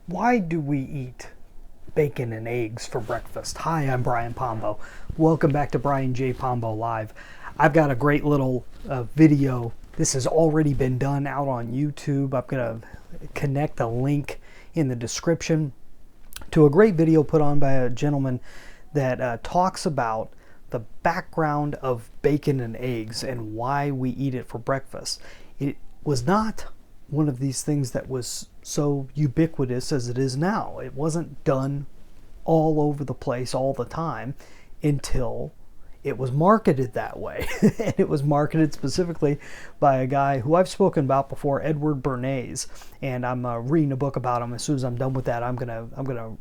Why do we eat bacon and eggs for breakfast? Hi, I'm Brian Pombo. Welcome back to Brian J. Pombo Live. I've got a great little video. This has already been done out on YouTube. I'm going to connect a link in the description to a great video put on by a gentleman that talks about the background of bacon and eggs and why we eat it for breakfast. It was not one of these things that was so ubiquitous as it is now. It wasn't done all over the place all the time until it was marketed that way. And it was marketed specifically by a guy who I've spoken about before, Edward Bernays. And I'm reading a book about him. As soon as I'm done with that, I'm gonna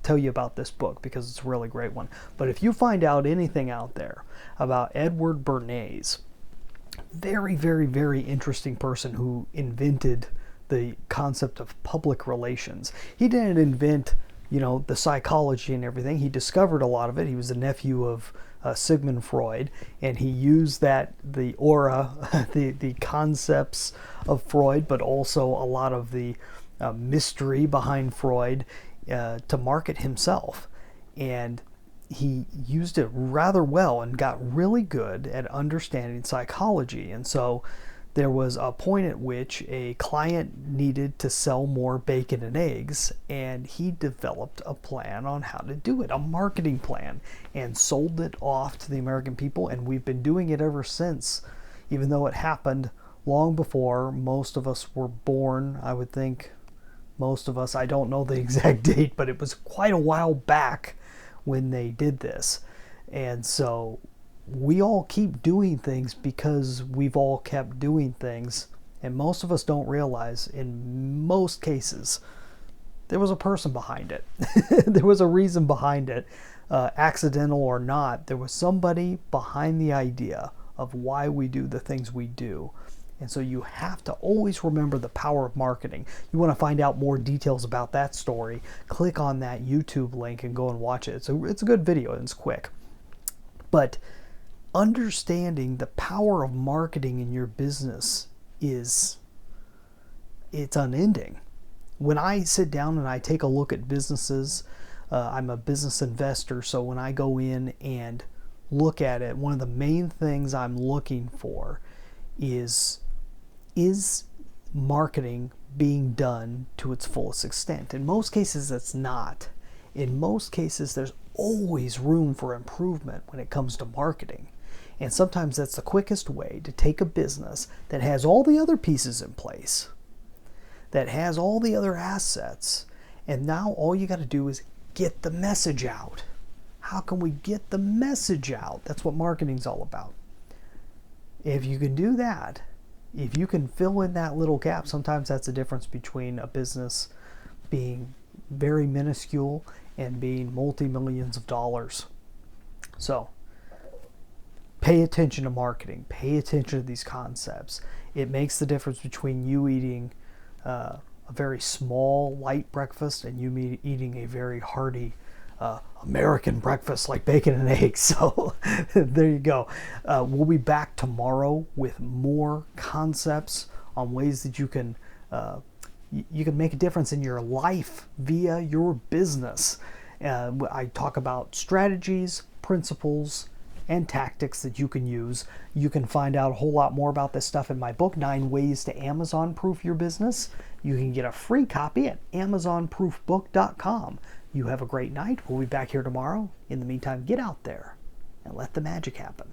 tell you about this book because it's a really great one. But if you find out anything out there about Edward Bernays, very, very, very interesting person who invented the concept of public relations. He didn't invent, the psychology and everything. He discovered a lot of it. He was the nephew of Sigmund Freud, and he used the aura, the concepts of Freud, but also a lot of the mystery behind Freud to market himself. And he used it rather well and got really good at understanding psychology. And so there was a point at which a client needed to sell more bacon and eggs, and he developed a plan on how to do it, a marketing plan, and sold it off to the American people. And we've been doing it ever since, even though it happened long before most of us were born. I would think most of us, I don't know the exact date, but it was quite a while back when they did this. And so we all keep doing things because we've all kept doing things, and most of us don't realize in most cases there was a person behind it. There was a reason behind it, accidental or not. There was somebody behind the idea of why we do the things we do. And so you have to always remember the power of marketing. You want to find out more details about that story, click on that YouTube link and go and watch it. It's a good video and it's quick. But understanding the power of marketing in your business it's unending. When I sit down and I take a look at businesses, I'm a business investor, so when I go in and look at it, one of the main things I'm looking for is marketing being done to its fullest extent? In most cases, it's not. In most cases, there's always room for improvement when it comes to marketing. And sometimes that's the quickest way to take a business that has all the other pieces in place, that has all the other assets, and now all you got to do is get the message out. How can we get the message out? That's what marketing's all about. If you can do that, if you can fill in that little gap, sometimes that's the difference between a business being very minuscule and being multi-millions of dollars. So pay attention to marketing. Pay attention to these concepts. It makes the difference between you eating a very small, light breakfast and you eating a very hearty American breakfast like bacon and eggs. So there you go. We'll be back tomorrow with more concepts on ways that you can make a difference in your life via your business. I talk about strategies, principles, and tactics that you can use. You can find out a whole lot more about this stuff in my book, 9 Ways to Amazon-Proof Your Business. You can get a free copy at amazonproofbook.com. You have a great night. We'll be back here tomorrow. In the meantime, get out there and let the magic happen.